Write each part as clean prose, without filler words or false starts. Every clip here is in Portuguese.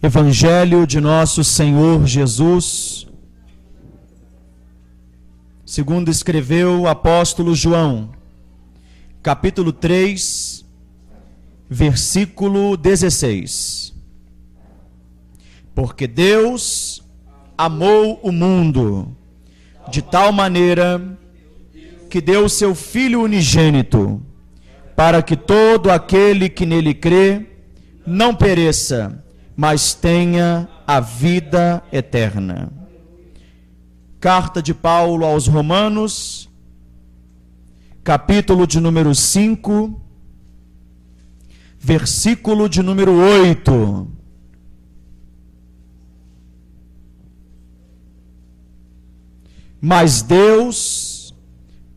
Evangelho de nosso Senhor Jesus, segundo escreveu o apóstolo João, capítulo 3, versículo 16. Porque Deus amou o mundo de tal maneira que deu seu Filho unigênito, para que todo aquele que nele crê não pereça, mas tenha a vida eterna. Carta de Paulo aos Romanos, capítulo de número 5, versículo de número 8. Mas Deus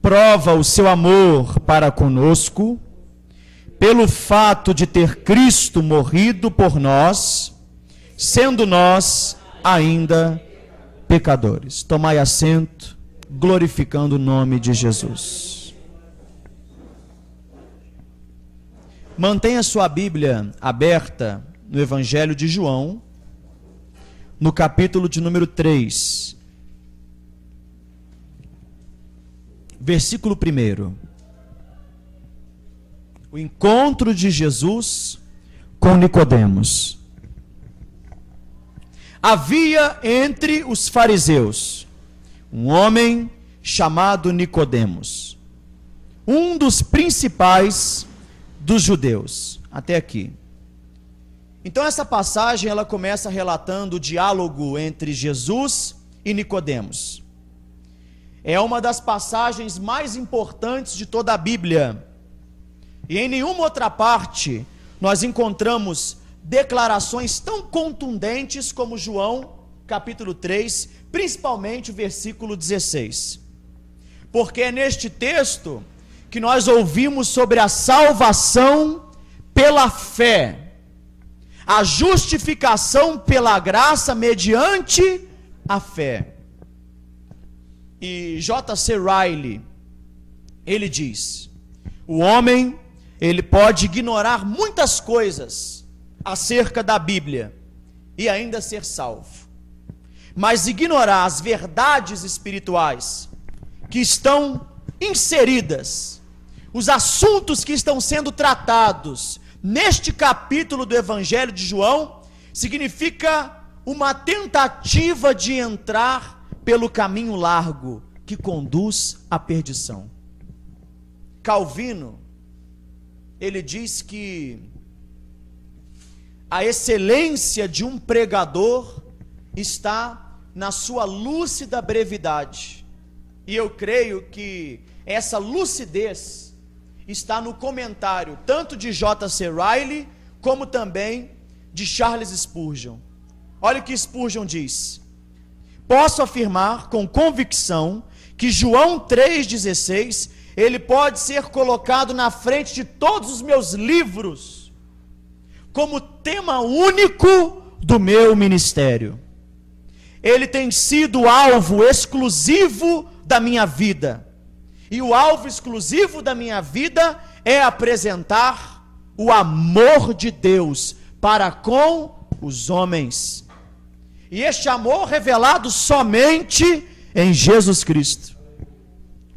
prova o seu amor para conosco, pelo fato de ter Cristo morrido por nós, sendo nós ainda pecadores. Tomai assento, glorificando o nome de Jesus. Mantenha sua Bíblia aberta no Evangelho de João, no capítulo de número 3, versículo 1. O encontro de Jesus com Nicodemos. Havia entre os fariseus um homem chamado Nicodemos, um dos principais dos judeus. Até aqui. Então essa passagem ela começa relatando o diálogo entre Jesus e Nicodemos. É uma das passagens mais importantes de toda a Bíblia. E em nenhuma outra parte nós encontramos declarações tão contundentes como João, capítulo 3, principalmente o versículo 16. Porque é neste texto que nós ouvimos sobre a salvação pela fé, a justificação pela graça mediante a fé. E J.C. Ryle, ele diz: o homem, ele pode ignorar muitas coisas acerca da Bíblia e ainda ser salvo, mas ignorar as verdades espirituais que estão inseridas, os assuntos que estão sendo tratados neste capítulo do Evangelho de João, significa uma tentativa de entrar pelo caminho largo que conduz à perdição. Calvino, ele diz que a excelência de um pregador está na sua lúcida brevidade. E eu creio que essa lucidez está no comentário tanto de J.C. Ryle como também de Charles Spurgeon. Olha o que Spurgeon diz: posso afirmar com convicção que João 3,16 ele pode ser colocado na frente de todos os meus livros como tema único do meu ministério. Ele tem sido alvo exclusivo da minha vida. E o alvo exclusivo da minha vida é apresentar o amor de Deus para com os homens. E este amor revelado somente em Jesus Cristo.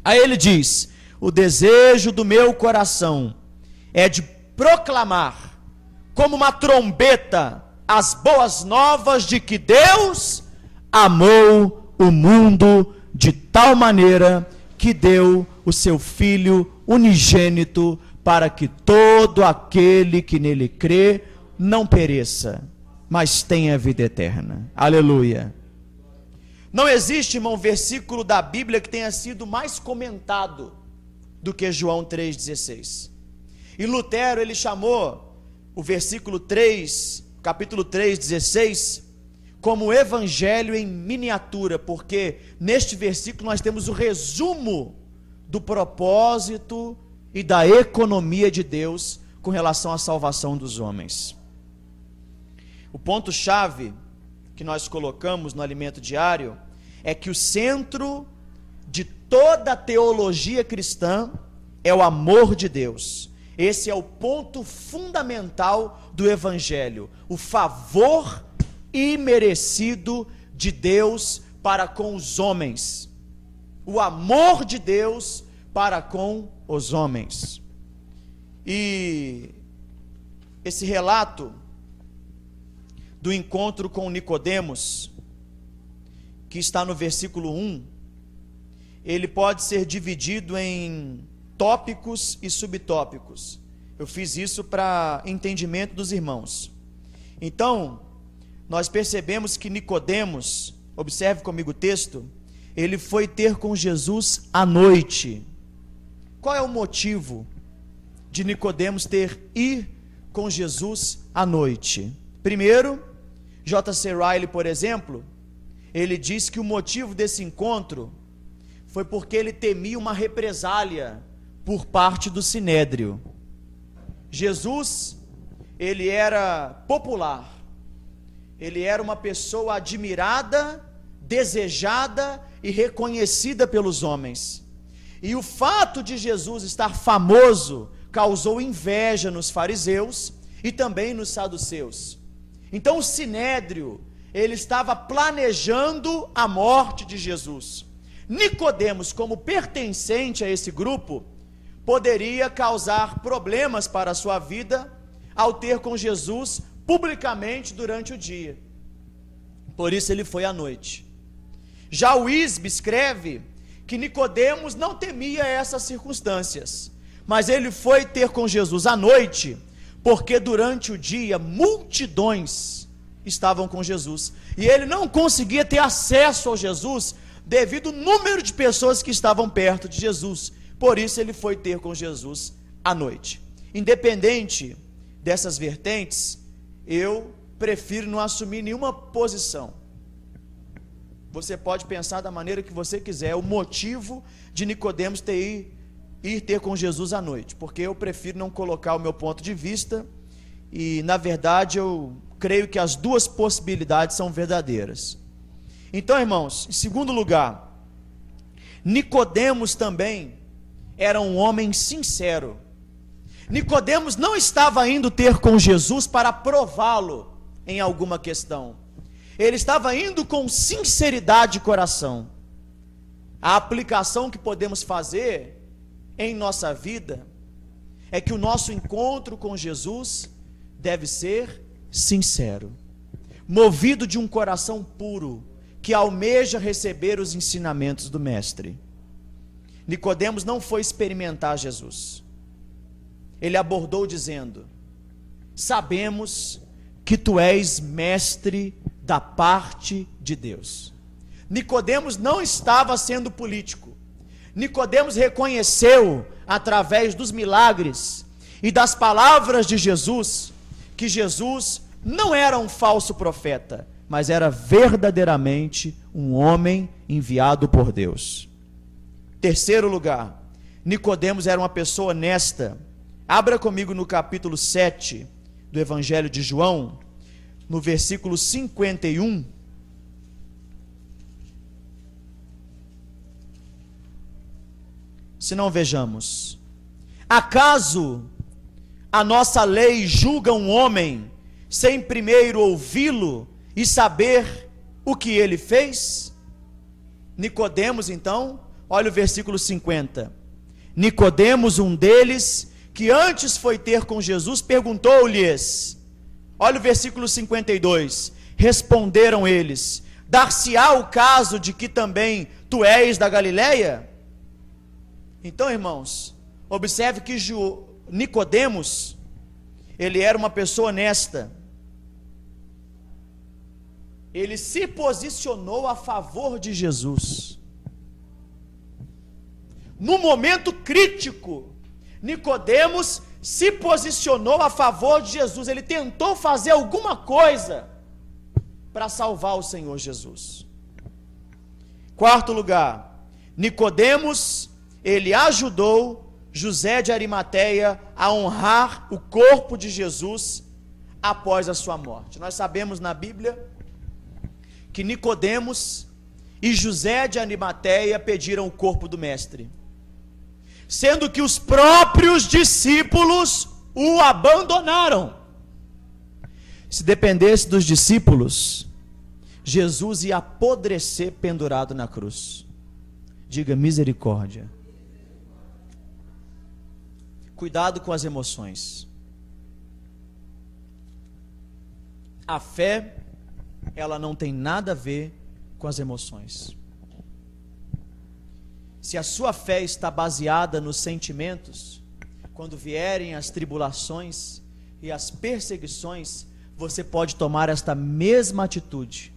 Aí ele diz: o desejo do meu coração é de proclamar como uma trombeta as boas novas de que Deus amou o mundo de tal maneira que deu o seu Filho unigênito para que todo aquele que nele crê não pereça, mas tenha vida eterna. Aleluia. Não existe, irmão, versículo da Bíblia que tenha sido mais comentado do que João 3,16. E Lutero, ele chamou o versículo 3, capítulo 3,16, como evangelho em miniatura, porque neste versículo nós temos o resumo do propósito e da economia de Deus com relação à salvação dos homens. O ponto-chave que nós colocamos no alimento diário é que o centro de toda a teologia cristã é o amor de Deus. Esse é o ponto fundamental do Evangelho, o favor imerecido de Deus para com os homens. O amor de Deus para com os homens. E esse relato do encontro com Nicodemos, que está no versículo 1, ele pode ser dividido em tópicos e subtópicos. Eu fiz isso para entendimento dos irmãos. Então, nós percebemos que Nicodemos, observe comigo o texto, ele foi ter com Jesus à noite. Qual é o motivo de Nicodemos ir com Jesus à noite? Primeiro, J.C. Ryle, por exemplo, ele diz que o motivo desse encontro foi porque ele temia uma represália por parte do Sinédrio. Jesus, ele era popular, ele era uma pessoa admirada, desejada e reconhecida pelos homens. E o fato de Jesus estar famoso causou inveja nos fariseus e também nos saduceus. Então o Sinédrio, ele estava planejando a morte de Jesus. Nicodemos, como pertencente a esse grupo, poderia causar problemas para a sua vida ao ter com Jesus publicamente durante o dia. Por isso ele foi à noite. Já o Isbe escreve que Nicodemos não temia essas circunstâncias, mas ele foi ter com Jesus à noite, porque durante o dia multidões estavam com Jesus, e ele não conseguia ter acesso ao Jesus, devido ao número de pessoas que estavam perto de Jesus. Por isso ele foi ter com Jesus à noite. Independente dessas vertentes, eu prefiro não assumir nenhuma posição. Você pode pensar da maneira que você quiser o motivo de Nicodemos ir ter com Jesus à noite, porque eu prefiro não colocar o meu ponto de vista, e na verdade eu creio que as duas possibilidades são verdadeiras. Então, irmãos, em segundo lugar, Nicodemos também era um homem sincero. Nicodemos não estava indo ter com Jesus para prová-lo em alguma questão. Ele estava indo com sinceridade de coração. A aplicação que podemos fazer em nossa vida é que o nosso encontro com Jesus deve ser sincero, movido de um coração puro, que almeja receber os ensinamentos do Mestre. Nicodemos não foi experimentar Jesus. Ele abordou dizendo: sabemos que tu és mestre da parte de Deus. Nicodemos não estava sendo político. Nicodemos reconheceu, através dos milagres e das palavras de Jesus, que Jesus não era um falso profeta, mas era verdadeiramente um homem enviado por Deus. Terceiro lugar, Nicodemos era uma pessoa honesta. Abra comigo no capítulo 7 do Evangelho de João, no versículo 51. Se não, vejamos: acaso a nossa lei julga um homem sem primeiro ouvi-lo e saber o que ele fez? Nicodemos, então, olha o versículo 50. Nicodemos, um deles, que antes foi ter com Jesus, perguntou-lhes, olha o versículo 52, responderam eles: dar-se-á o caso de que também tu és da Galileia? Então, irmãos, observe que Nicodemos, ele era uma pessoa honesta. Ele se posicionou a favor de Jesus. No momento crítico, Nicodemos se posicionou a favor de Jesus. Ele tentou fazer alguma coisa para salvar o Senhor Jesus. Quarto lugar, Nicodemos, ele ajudou José de Arimateia a honrar o corpo de Jesus após a sua morte. Nós sabemos na Bíblia que Nicodemos e José de Arimateia pediram o corpo do mestre, sendo que os próprios discípulos o abandonaram. Se dependesse dos discípulos, Jesus ia apodrecer pendurado na cruz. Diga misericórdia. Cuidado com as emoções. A fé, ela não tem nada a ver com as emoções. Se a sua fé está baseada nos sentimentos, quando vierem as tribulações e as perseguições, você pode tomar esta mesma atitude: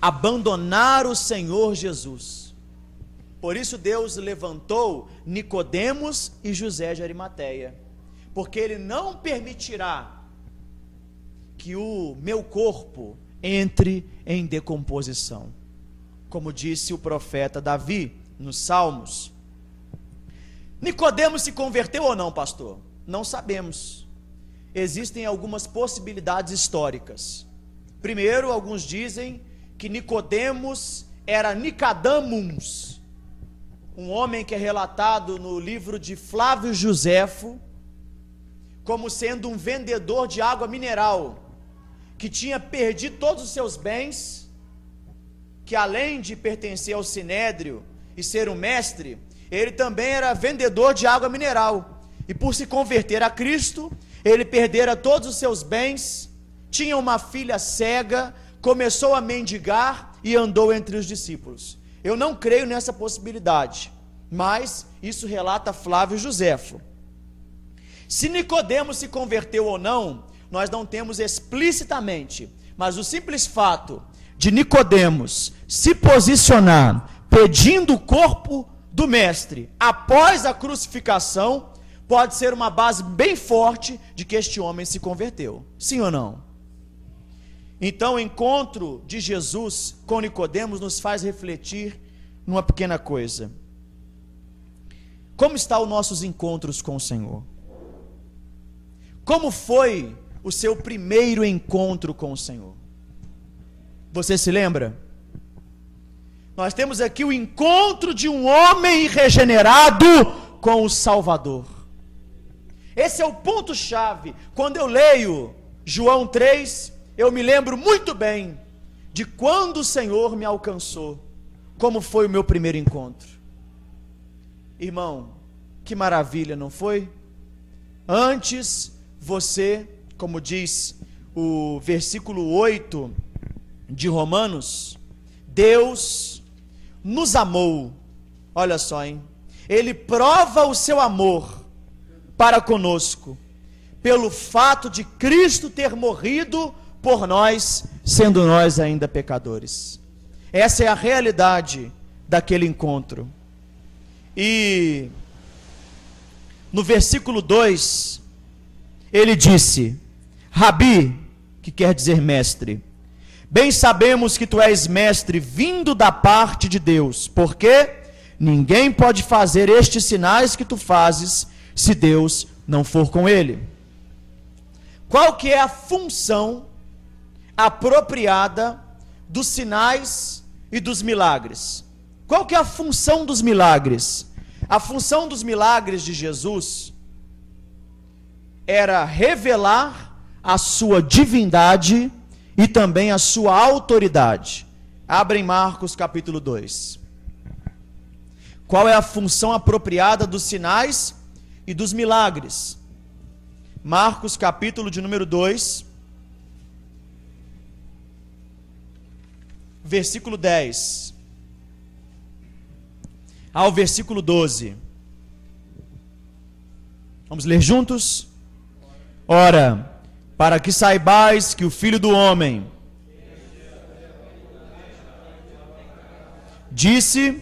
abandonar o Senhor Jesus. Por isso Deus levantou Nicodemos e José de Arimateia, porque Ele não permitirá que o meu corpo entre em decomposição, como disse o profeta Davi nos Salmos. Nicodemos se converteu ou não, pastor? Não sabemos. Existem algumas possibilidades históricas. Primeiro, alguns dizem que Nicodemos era Nicadamus, um homem que é relatado no livro de Flávio Joséfo como sendo um vendedor de água mineral, que tinha perdido todos os seus bens, que além de pertencer ao Sinédrio e ser um mestre, ele também era vendedor de água mineral, e por se converter a Cristo, ele perdera todos os seus bens, tinha uma filha cega, começou a mendigar e andou entre os discípulos. Eu não creio nessa possibilidade, mas isso relata Flávio Joséfo. Se Nicodemos se converteu ou não, nós não temos explicitamente, mas o simples fato de Nicodemos se posicionar pedindo o corpo do mestre após a crucificação, pode ser uma base bem forte de que este homem se converteu. Sim ou não? Então o encontro de Jesus com Nicodemos nos faz refletir numa pequena coisa. Como estão os nossos encontros com o Senhor? Como foi o seu primeiro encontro com o Senhor? Você se lembra? Nós temos aqui o encontro de um homem regenerado com o Salvador. Esse é o ponto-chave. Quando eu leio João 3, eu me lembro muito bem de quando o Senhor me alcançou, como foi o meu primeiro encontro. Irmão, que maravilha, não foi? Antes você, como diz o versículo 8 de Romanos, Deus nos amou. Olha só, hein? Ele prova o seu amor para conosco pelo fato de Cristo ter morrido por nós, sendo nós ainda pecadores. Essa é a realidade daquele encontro. E no versículo 2, ele disse: Rabi, que quer dizer mestre, bem sabemos que tu és mestre vindo da parte de Deus, porque ninguém pode fazer estes sinais que tu fazes se Deus não for com ele. Qual que é a função apropriada dos sinais e dos milagres? Qual que é a função dos milagres? A função dos milagres de Jesus era revelar a sua divindade e também a sua autoridade. Abra em Marcos capítulo 2. Qual é a função apropriada dos sinais e dos milagres? Marcos capítulo de número 2, versículo 10 ao versículo 12. Vamos ler juntos? Ora, para que saibais que o Filho do Homem disse: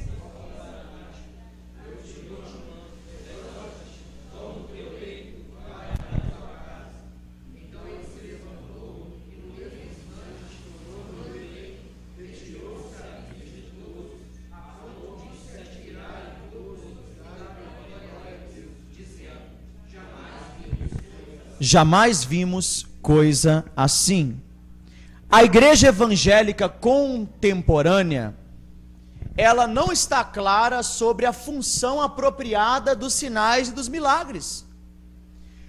jamais vimos coisa assim. A igreja evangélica contemporânea, ela não está clara sobre a função apropriada dos sinais e dos milagres.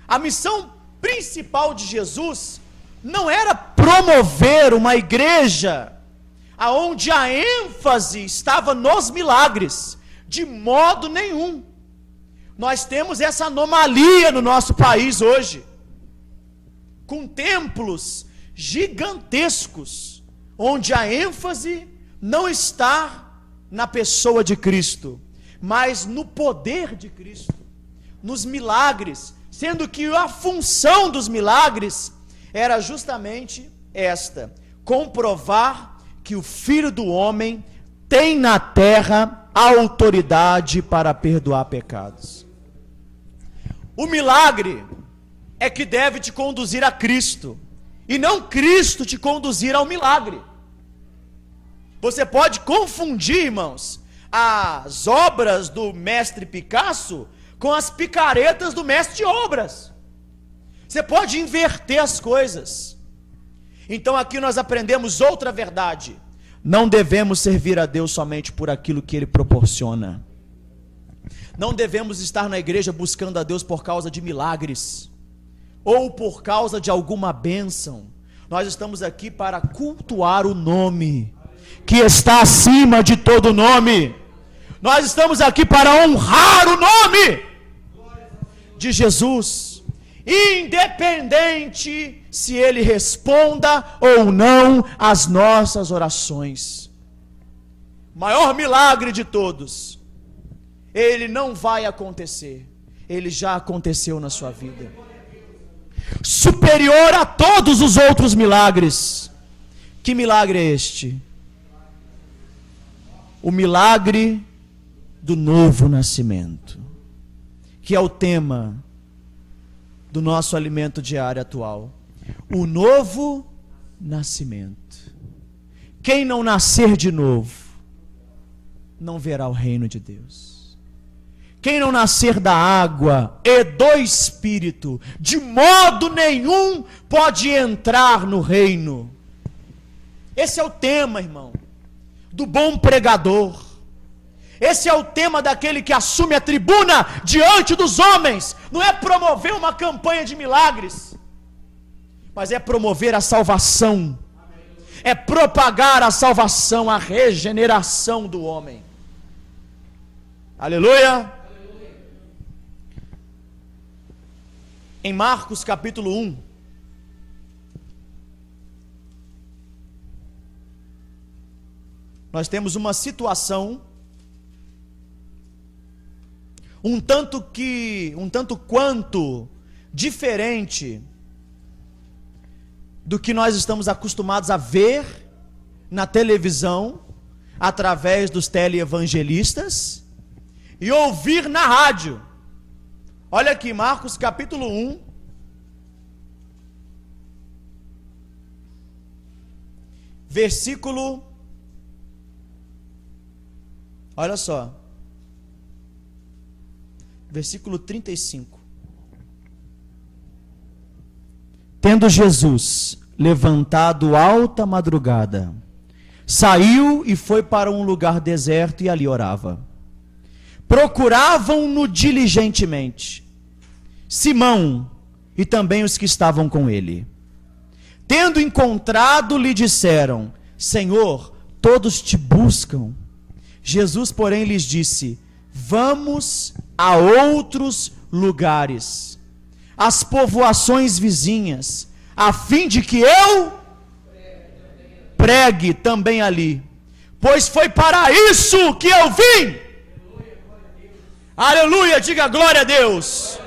A missão principal de Jesus não era promover uma igreja aonde a ênfase estava nos milagres, de modo nenhum. Nós temos essa anomalia no nosso país hoje, com templos gigantescos, onde a ênfase não está na pessoa de Cristo, mas no poder de Cristo, nos milagres, sendo que a função dos milagres era justamente esta: comprovar que o Filho do Homem tem na terra autoridade para perdoar pecados. O milagre é que deve te conduzir a Cristo, e não Cristo te conduzir ao milagre. Você pode confundir, irmãos, as obras do mestre Picasso com as picaretas do mestre de obras. Você pode inverter as coisas. Então aqui nós aprendemos outra verdade: não devemos servir a Deus somente por aquilo que Ele proporciona. Não devemos estar na igreja buscando a Deus por causa de milagres, ou por causa de alguma bênção. Nós estamos aqui para cultuar o nome que está acima de todo nome. Nós estamos aqui para honrar o nome de Jesus, independente se Ele responda ou não às nossas orações. Maior milagre de todos, ele não vai acontecer, ele já aconteceu na sua vida. Superior a todos os outros milagres. Que milagre é este? O milagre do novo nascimento, que é o tema do nosso alimento diário atual. O novo nascimento. Quem não nascer de novo não verá o reino de Deus. Quem não nascer da água e do Espírito, de modo nenhum pode entrar no reino. Esse é o tema, irmão, do bom pregador. Esse é o tema daquele que assume a tribuna diante dos homens. Não é promover uma campanha de milagres, mas é promover a salvação. É propagar a salvação, a regeneração do homem. Aleluia! Em Marcos capítulo 1, nós temos uma situação um tanto quanto diferente do que nós estamos acostumados a ver na televisão, através dos teleevangelistas, e ouvir na rádio. Olha aqui, Marcos capítulo 1, versículo, olha só, versículo 35. Tendo Jesus levantado alta madrugada, saiu e foi para um lugar deserto e ali orava. Procuravam-no diligentemente, Simão e também os que estavam com ele. Tendo encontrado, lhe disseram: Senhor, todos te buscam. Jesus, porém, lhes disse: Vamos a outros lugares, às povoações vizinhas, a fim de que eu pregue também ali, pois foi para isso que eu vim. Aleluia, diga glória a Deus.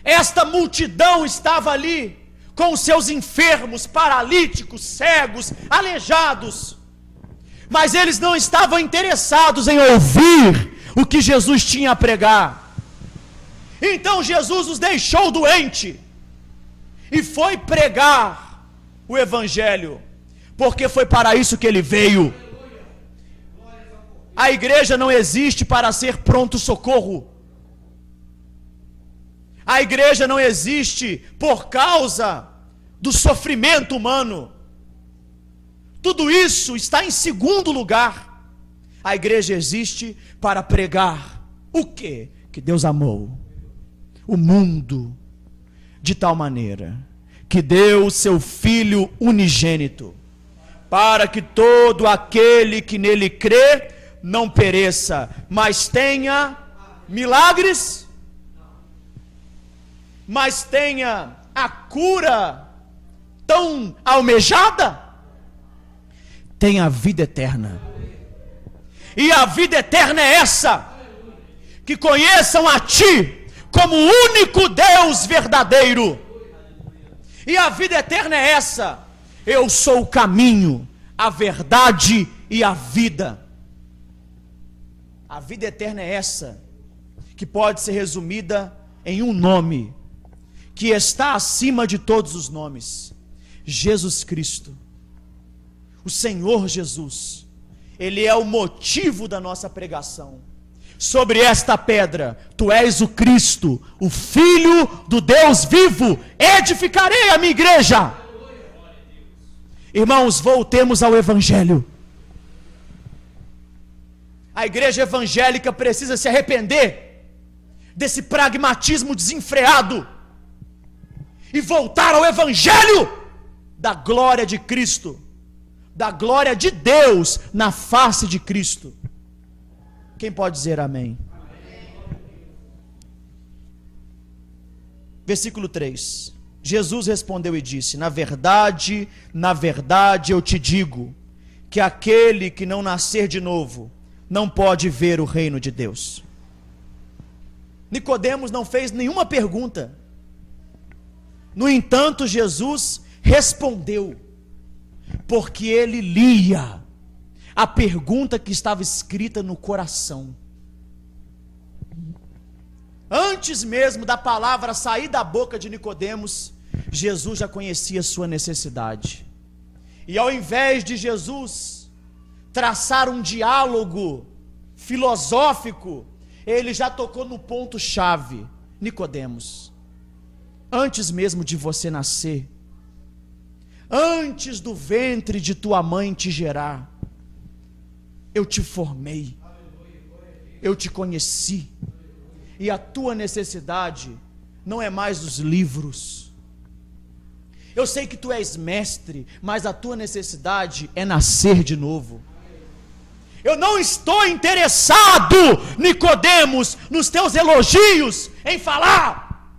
Esta multidão estava ali com seus enfermos, paralíticos, cegos, aleijados, mas eles não estavam interessados em ouvir o que Jesus tinha a pregar. Então Jesus os deixou doente e foi pregar o evangelho, porque foi para isso que ele veio. A igreja não existe para ser pronto-socorro. A igreja não existe por causa do sofrimento humano. Tudo isso está em segundo lugar. A igreja existe para pregar o quê? Que Deus amou o mundo de tal maneira que deu o seu Filho unigênito, para que todo aquele que nele crê não pereça, mas tenha milagres, mas tenha a cura tão almejada, tenha a vida eterna. E a vida eterna é essa: que conheçam a Ti como o único Deus verdadeiro. E a vida eterna é essa: eu sou o caminho, a verdade e a vida. A vida eterna é essa, que pode ser resumida em um nome, que está acima de todos os nomes: Jesus Cristo. O Senhor Jesus, Ele é o motivo da nossa pregação. Sobre esta pedra, tu és o Cristo, o Filho do Deus vivo, edificarei a minha igreja. Irmãos, voltemos ao Evangelho. A igreja evangélica precisa se arrepender desse pragmatismo desenfreado e voltar ao Evangelho da glória de Cristo, da glória de Deus na face de Cristo. Quem pode dizer amém? Versículo 3. Jesus respondeu e disse: na verdade, eu te digo, que aquele que não nascer de novo, não pode ver o reino de Deus. Nicodemos não fez nenhuma pergunta. No entanto, Jesus respondeu, porque ele lia a pergunta que estava escrita no coração. Antes mesmo da palavra sair da boca de Nicodemos, Jesus já conhecia sua necessidade. E ao invés de Jesus traçar um diálogo filosófico, ele já tocou no ponto chave: Nicodemos, antes mesmo de você nascer, antes do ventre de tua mãe te gerar, eu te formei, eu te conheci, e a tua necessidade não é mais os livros. Eu sei que tu és mestre, mas a tua necessidade é nascer de novo. Eu não estou interessado, Nicodemos, nos teus elogios, em falar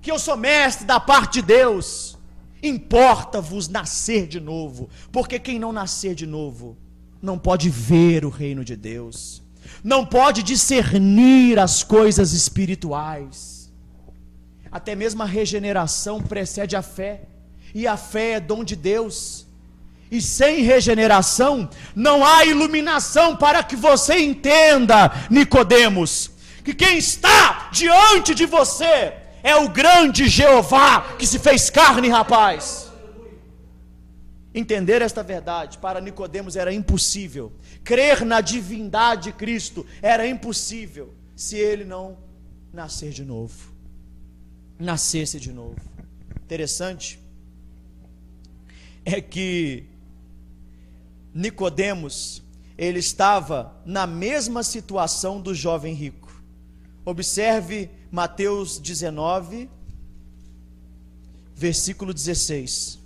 que eu sou mestre da parte de Deus. Importa-vos nascer de novo, porque quem não nascer de novo não pode ver o reino de Deus, não pode discernir as coisas espirituais. Até mesmo a regeneração precede a fé, e a fé é dom de Deus. E sem regeneração não há iluminação para que você entenda, Nicodemos, que quem está diante de você é o grande Jeová que se fez carne, rapaz. Entender esta verdade para Nicodemos era impossível. Crer na divindade de Cristo era impossível se ele não nascer de novo, nascesse de novo. Interessante é que Nicodemos, ele estava na mesma situação do jovem rico. Observe Mateus 19, versículo 16.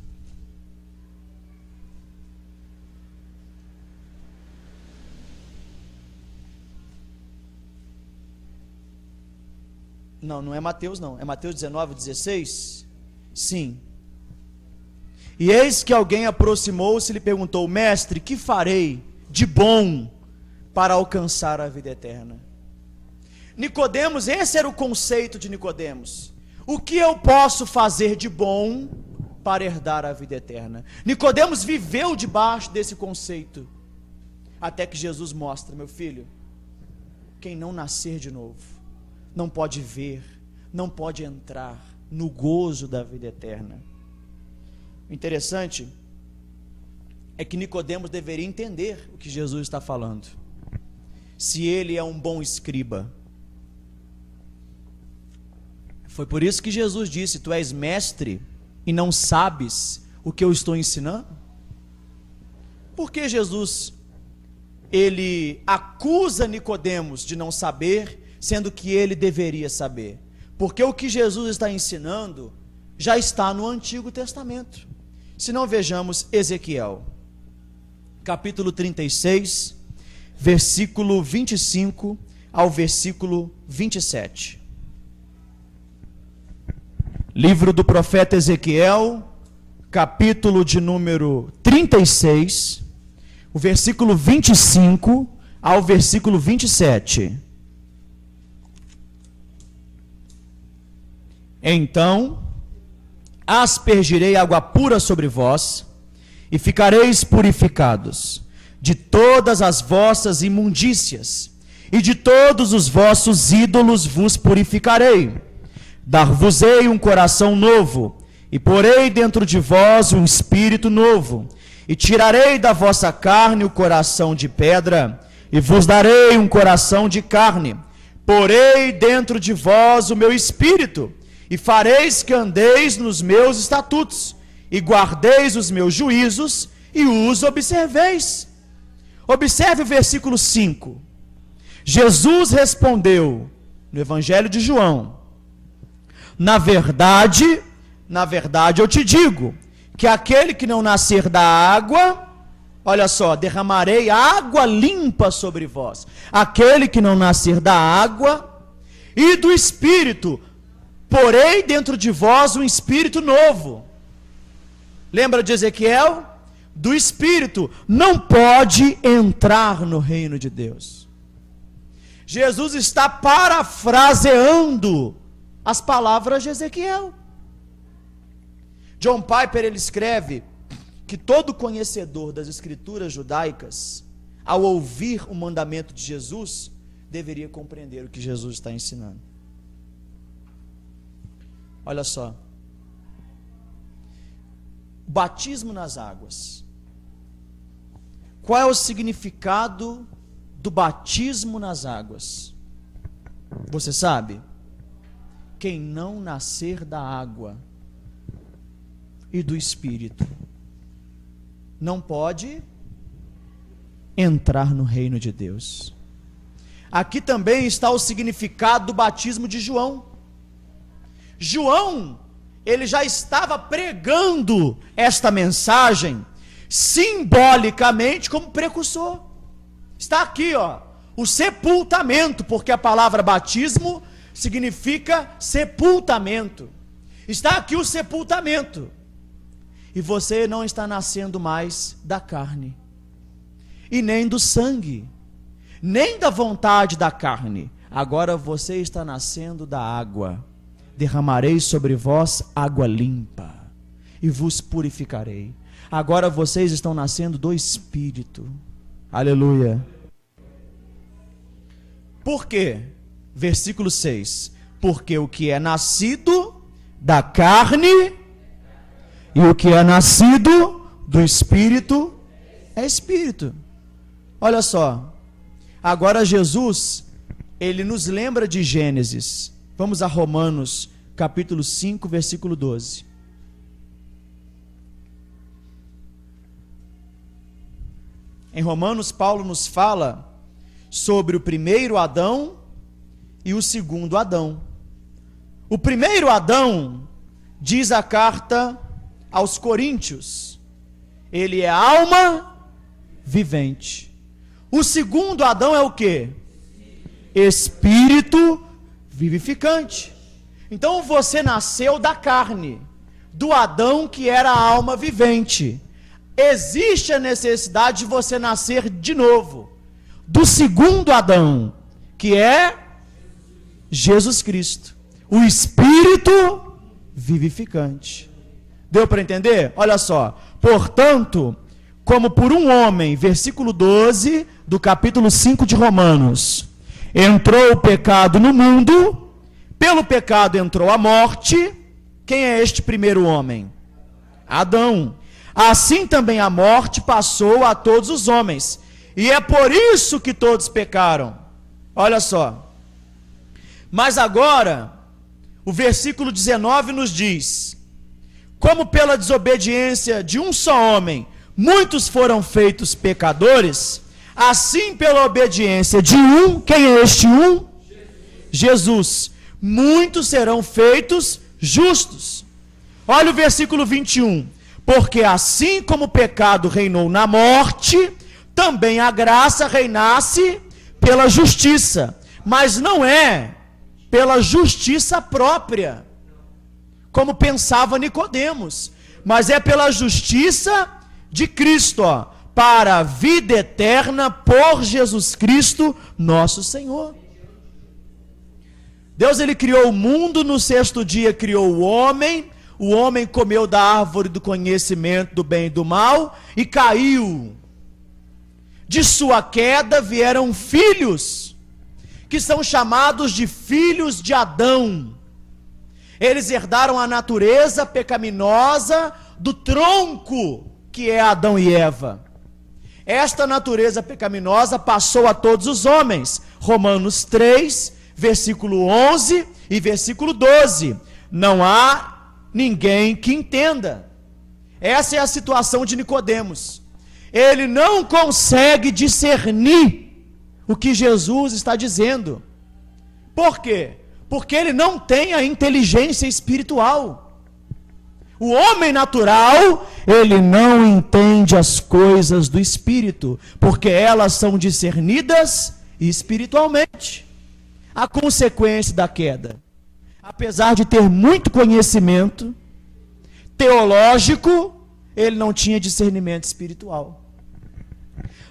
Não é Mateus não, é Mateus 19, 16? Sim. E eis que alguém aproximou-se e lhe perguntou: mestre, que farei de bom para alcançar a vida eterna? Nicodemos, esse era o conceito de Nicodemos. O que eu posso fazer de bom para herdar a vida eterna? Nicodemos viveu debaixo desse conceito, até que Jesus mostra: meu filho, quem não nascer de novo não pode ver, não pode entrar no gozo da vida eterna. O interessante é que Nicodemos deveria entender o que Jesus está falando. Se ele é um bom escriba, foi por isso que Jesus disse: tu és mestre e não sabes o que eu estou ensinando? Por que Jesus, ele acusa Nicodemos de não saber, sendo que ele deveria saber? Porque o que Jesus está ensinando já está no Antigo Testamento. Se não, vejamos Ezequiel, capítulo 36, versículo 25 ao versículo 27. Livro do profeta Ezequiel, capítulo de número 36, o versículo 25 ao versículo 27. Então aspergirei água pura sobre vós, e ficareis purificados de todas as vossas imundícias, e de todos os vossos ídolos vos purificarei. Dar-vos-ei um coração novo, e porei dentro de vós um espírito novo, e tirarei da vossa carne o coração de pedra, e vos darei um coração de carne. Porei dentro de vós o meu espírito, e fareis que andeis nos meus estatutos, e guardeis os meus juízos, e os observeis. Observe o versículo 5. Jesus respondeu, no Evangelho de João: Na verdade eu te digo, que aquele que não nascer da água, olha só, derramarei água limpa sobre vós. Aquele que não nascer da água e do Espírito, porei dentro de vós um espírito novo. Lembra de Ezequiel? Do Espírito não pode entrar no reino de Deus. Jesus está parafraseando as palavras de Ezequiel. John Piper, ele escreve que todo conhecedor das escrituras judaicas, ao ouvir o mandamento de Jesus, deveria compreender o que Jesus está ensinando. Olha só, o batismo nas águas. Qual é o significado do batismo nas águas? Você sabe? Quem não nascer da água e do Espírito não pode entrar no reino de Deus. Aqui também está o significado do batismo de João. João, ele já estava pregando esta mensagem simbolicamente como precursor. Está aqui, ó, o sepultamento, porque a palavra batismo significa sepultamento. Está aqui o sepultamento. E você não está nascendo mais da carne, e nem do sangue, nem da vontade da carne. Agora você está nascendo da água. Derramarei sobre vós água limpa, e vos purificarei. Agora vocês estão nascendo do Espírito. Aleluia. Por quê? Versículo 6. Porque o que é nascido da carne e o que é nascido do Espírito é Espírito. Olha só. Agora Jesus, ele nos lembra de Gênesis. Vamos a Romanos, capítulo 5, versículo 12. Em Romanos, Paulo nos fala sobre o primeiro Adão e o segundo Adão. O primeiro Adão, diz a carta aos Coríntios, ele é alma vivente. O segundo Adão é o quê? Espírito vivificante. Então você nasceu da carne, do Adão que era a alma vivente. Existe a necessidade de você nascer de novo, do segundo Adão, que é Jesus Cristo, o Espírito vivificante. Deu para entender? Olha só. Portanto, como por um homem, versículo 12 do capítulo 5 de Romanos, entrou o pecado no mundo, pelo pecado entrou a morte. Quem é este primeiro homem? Adão. Assim também a morte passou a todos os homens, e é por isso que todos pecaram. Olha só. Mas agora, o versículo 19 nos diz: como pela desobediência de um só homem, muitos foram feitos pecadores, assim pela obediência de um, quem é este um? Jesus. Muitos serão feitos justos. Olha o versículo 21. Porque assim como o pecado reinou na morte, também a graça reinasse pela justiça. Mas não é pela justiça própria, como pensava Nicodemos, mas é pela justiça de Cristo, ó, para a vida eterna por Jesus Cristo, nosso Senhor. Deus, ele criou o mundo, no sexto dia criou o homem comeu da árvore do conhecimento do bem e do mal e caiu. De sua queda vieram filhos, que são chamados de filhos de Adão. Eles herdaram a natureza pecaminosa do tronco, que é Adão e Eva. Esta natureza pecaminosa passou a todos os homens. Romanos 3, versículo 11 e versículo 12. Não há ninguém que entenda. Essa é a situação de Nicodemos. Ele não consegue discernir o que Jesus está dizendo. Por quê? Porque ele não tem a inteligência espiritual. O homem natural, ele não entende as coisas do Espírito, porque elas são discernidas espiritualmente. A consequência da queda, apesar de ter muito conhecimento teológico, ele não tinha discernimento espiritual.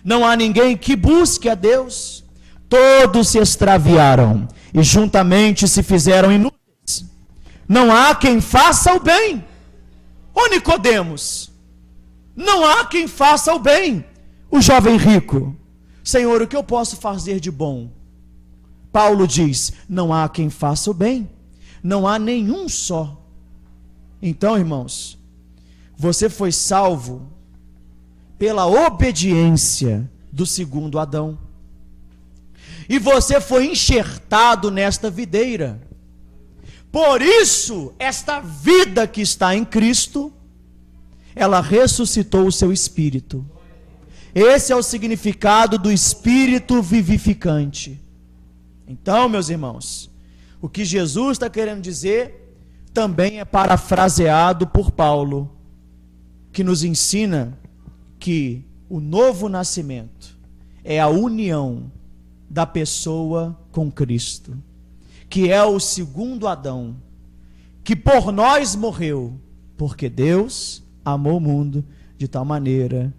Não há ninguém que busque a Deus. Todos se extraviaram e juntamente se fizeram inúteis. Não há quem faça o bem. Ô Nicodemos, não há quem faça o bem. O jovem rico: Senhor, o que eu posso fazer de bom? Paulo diz: não há quem faça o bem, não há nenhum só. Então, irmãos, você foi salvo pela obediência do segundo Adão, e você foi enxertado nesta videira. Por isso, esta vida que está em Cristo, ela ressuscitou o seu espírito. Esse é o significado do espírito vivificante. Então, meus irmãos, o que Jesus está querendo dizer também é parafraseado por Paulo, que nos ensina que o novo nascimento é a união da pessoa com Cristo, que é o segundo Adão, que por nós morreu, porque Deus amou o mundo de tal maneira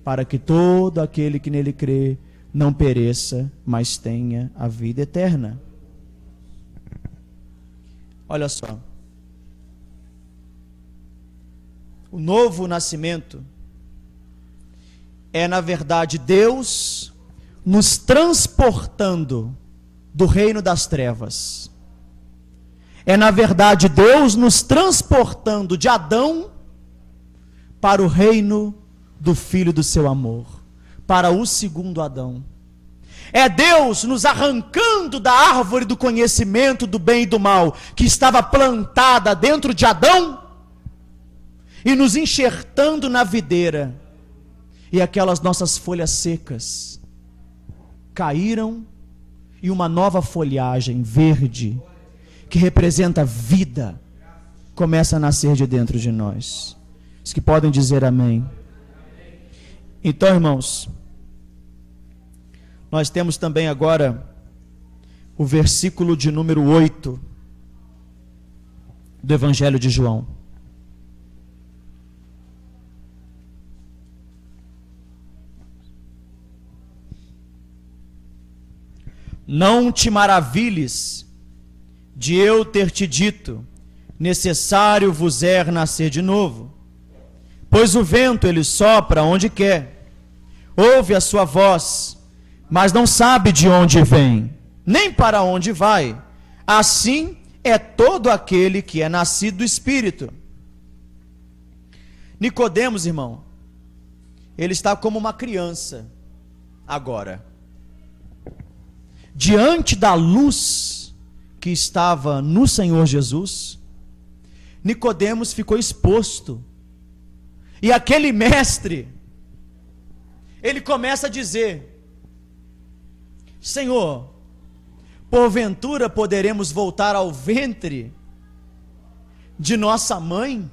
para que todo aquele que nele crê não pereça, mas tenha a vida eterna. Olha só, o novo nascimento é, na verdade, Deus nos transportando do reino das trevas. É, na verdade, Deus nos transportando de Adão para o reino do Filho do seu amor, para o segundo Adão. É Deus nos arrancando da árvore do conhecimento do bem e do mal, que estava plantada dentro de Adão, e nos enxertando na videira. E aquelas nossas folhas secas caíram, e uma nova folhagem verde, que representa vida, começa a nascer de dentro de nós. Os que podem dizer amém. Então, irmãos, nós temos também agora o versículo de número 8 do Evangelho de João. Não te maravilhes de eu ter te dito: necessário vos é nascer de novo. Pois o vento ele sopra onde quer, ouve a sua voz, mas não sabe de onde vem, nem para onde vai. Assim é todo aquele que é nascido do Espírito. Nicodemos, irmão, ele está como uma criança agora, diante da luz que estava no Senhor Jesus. Nicodemos ficou exposto, e aquele mestre, ele começa a dizer: Senhor, porventura poderemos voltar ao ventre de nossa mãe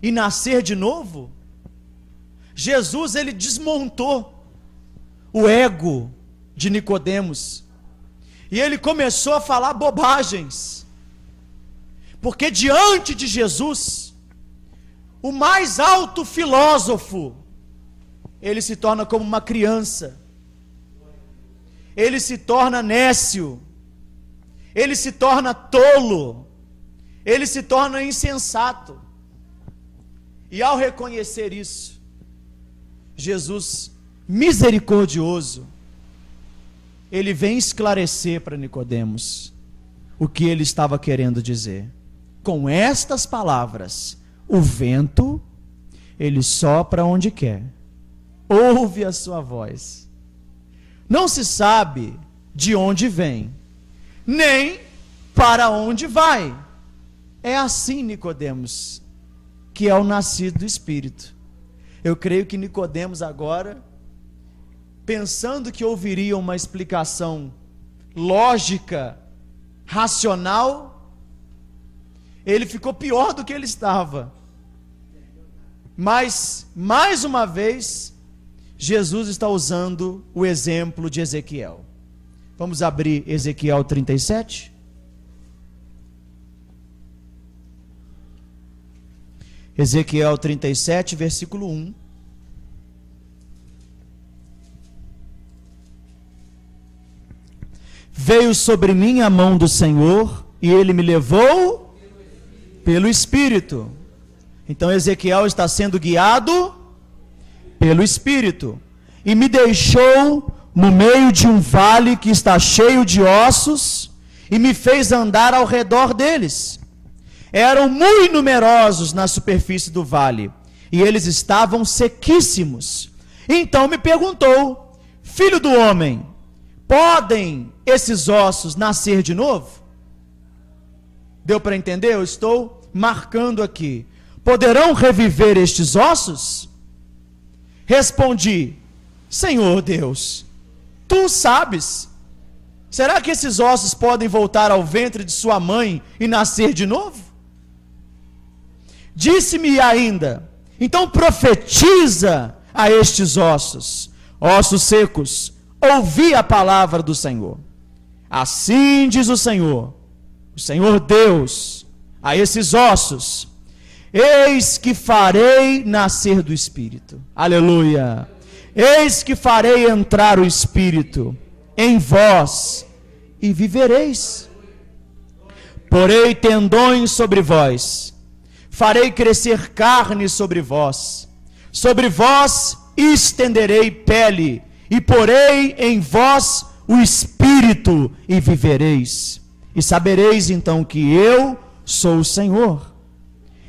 e nascer de novo? Jesus, ele desmontou o ego de Nicodemos e ele começou a falar bobagens, porque diante de Jesus, o mais alto filósofo, ele se torna como uma criança, ele se torna nécio, ele se torna tolo, ele se torna insensato. E ao reconhecer isso, Jesus, misericordioso, ele vem esclarecer para Nicodemos o que ele estava querendo dizer. Com estas palavras, o vento, ele sopra onde quer, ouve a sua voz, não se sabe de onde vem, nem para onde vai. É assim, Nicodemos, que é o nascido do Espírito. Eu creio que Nicodemos agora, pensando que ouviria uma explicação lógica, racional, ele ficou pior do que ele estava. Mas, mais uma vez, Jesus está usando o exemplo de Ezequiel. Vamos abrir Ezequiel 37? Ezequiel 37, versículo 1. Veio sobre mim a mão do Senhor, e ele me levou pelo Espírito. Então Ezequiel está sendo guiado pelo Espírito, e me deixou no meio de um vale que está cheio de ossos, e me fez andar ao redor deles. Eram muito numerosos na superfície do vale, e eles estavam sequíssimos. Então me perguntou: filho do homem, podem esses ossos nascer de novo? Deu para entender? Eu estou marcando aqui. Poderão reviver estes ossos? Respondi: Senhor Deus, tu sabes. Será que esses ossos podem voltar ao ventre de sua mãe e nascer de novo? Disse-me ainda: então profetiza a estes ossos, ossos secos, ouvi a palavra do Senhor. Assim diz o Senhor Deus, a esses ossos: eis que farei nascer do Espírito. Aleluia! Eis que farei entrar o Espírito em vós, e vivereis. Porei tendões sobre vós, farei crescer carne sobre vós estenderei pele, e porei em vós o Espírito, e vivereis. E sabereis então que eu sou o Senhor.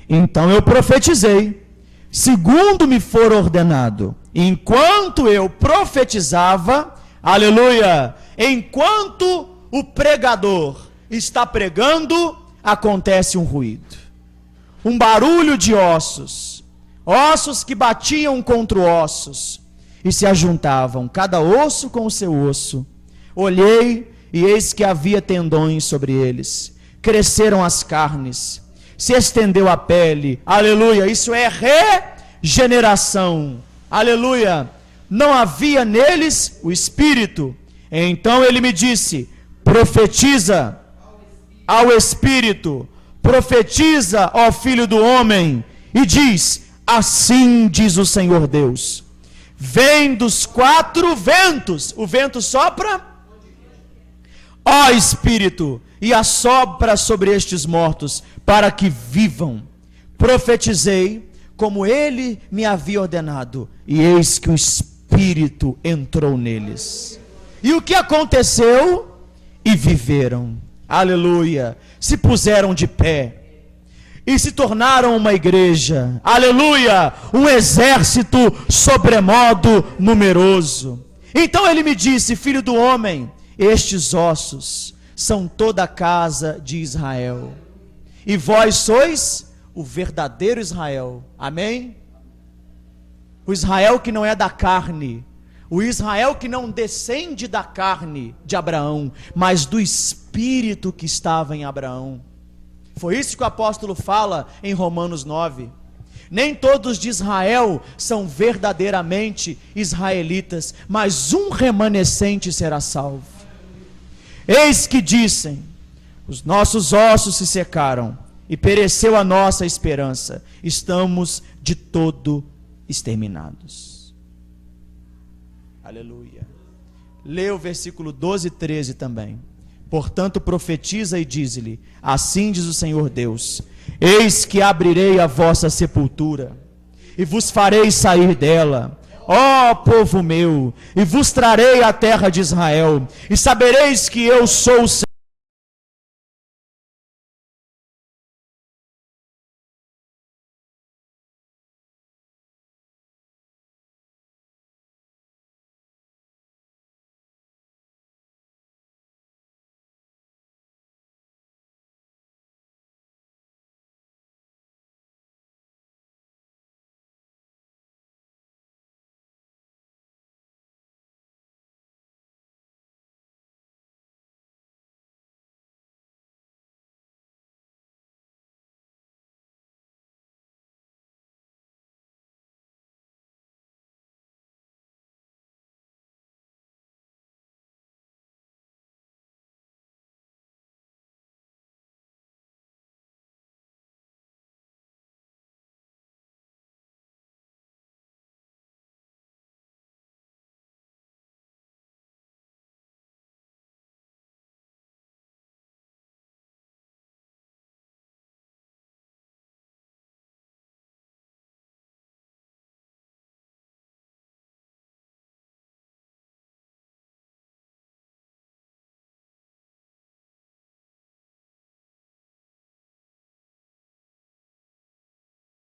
Então eu profetizei, segundo me for ordenado. Enquanto eu profetizava, aleluia, enquanto o pregador está pregando, acontece um ruído, um barulho de ossos, ossos que batiam contra ossos e se ajuntavam, cada osso com o seu osso. Olhei e eis que havia tendões sobre eles, cresceram as carnes, se estendeu a pele, aleluia, isso é regeneração, aleluia, não havia neles o Espírito. Então ele me disse: profetiza ao Espírito, profetiza, ó filho do homem, e diz: assim diz o Senhor Deus, vem dos quatro ventos, o vento sopra, ó Espírito, e assopra sobre estes mortos, para que vivam. Profetizei como ele me havia ordenado, e eis que o Espírito entrou neles. E o que aconteceu? E viveram, aleluia, se puseram de pé, e se tornaram uma igreja, aleluia, um exército sobremodo numeroso. Então ele me disse: filho do homem, estes ossos são toda a casa de Israel, e vós sois o verdadeiro Israel, amém? O Israel que não é da carne, o Israel que não descende da carne de Abraão, mas do Espírito que estava em Abraão. Foi isso que o apóstolo fala em Romanos 9. Nem todos de Israel são verdadeiramente israelitas, mas um remanescente será salvo. Eis que dizem: os nossos ossos se secaram e pereceu a nossa esperança, estamos de todo exterminados. Aleluia. Lê o versículo 12 e 13 também. Portanto profetiza e diz-lhe: assim diz o Senhor Deus: eis que abrirei a vossa sepultura e vos farei sair dela, ó povo meu, e vos trarei a terra de Israel, e sabereis que eu sou o Senhor.